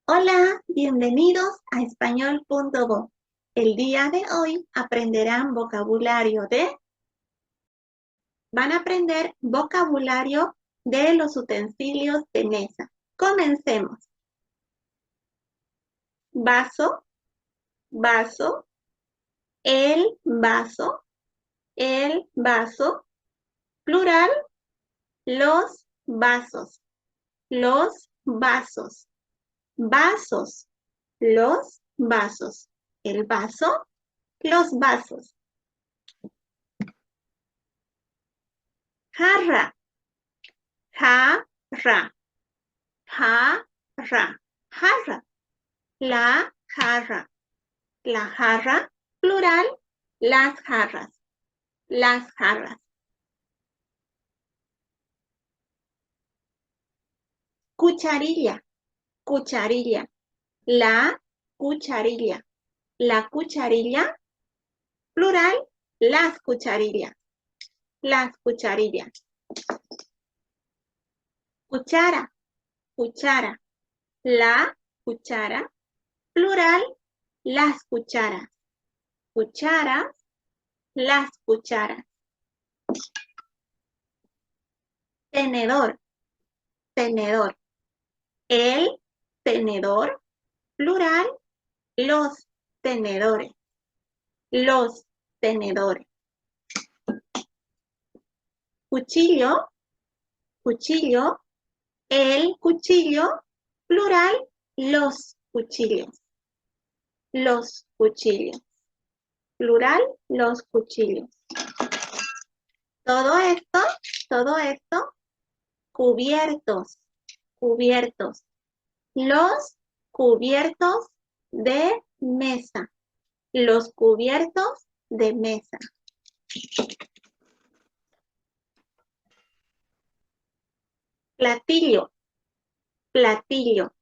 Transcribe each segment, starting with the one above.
Hola, bienvenidos a español.bo. El día de hoy aprenderán vocabulario van a aprender vocabulario de los utensilios de mesa. Comencemos. Vaso, vaso, el vaso, plural, los vasos, vasos, los vasos, el vaso, los vasos. Jarra, jarra, jarra, jarra, la jarra, plural, las jarras. Cucharilla, cucharilla, la cucharilla, plural, las cucharillas. Cuchara, cuchara, la cuchara, plural, las cucharas. Cucharas, las cucharas. Tenedor, tenedor, el tenedor, plural, los tenedores. Cuchillo, cuchillo, el cuchillo, plural, los cuchillos. Plural, los cuchillos. Todo esto, cubiertos. Los cubiertos de mesa. Los cubiertos de mesa. Platillo, platillo.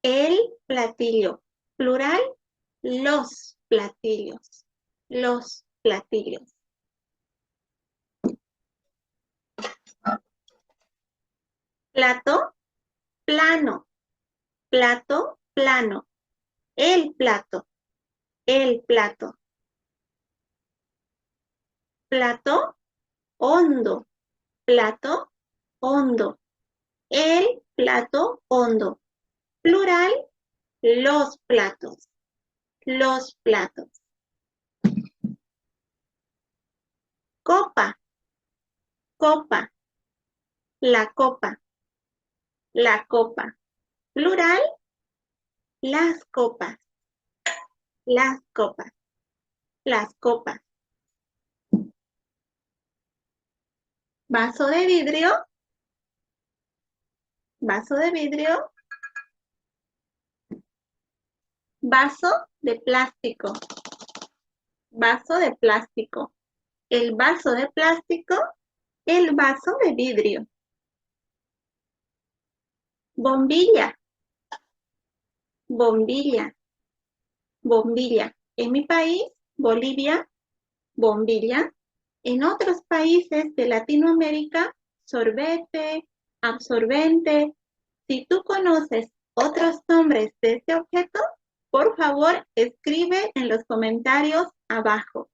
El platillo, plural, los platillos. Plato, plano, el plato. Plato, hondo, el plato hondo. Plural, los platos. Copa, la copa. Plural, las copas. Vaso de vidrio, vaso de plástico, el vaso de plástico, el vaso de vidrio. Bombilla, en mi país, Bolivia, bombilla. En otros países de Latinoamérica, sorbete, absorbente. Si tú conoces otros nombres de este objeto, por favor, escribe en los comentarios abajo.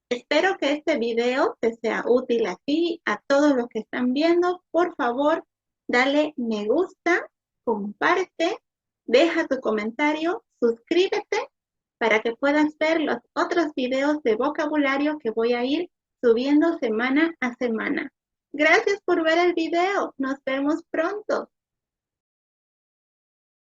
Espero que este video te sea útil a ti, a todos los que están viendo. Por favor, dale me gusta, comparte, deja tu comentario, suscríbete para que puedas ver los otros videos de vocabulario que voy a ir subiendo semana a semana. Gracias por ver el video. Nos vemos pronto.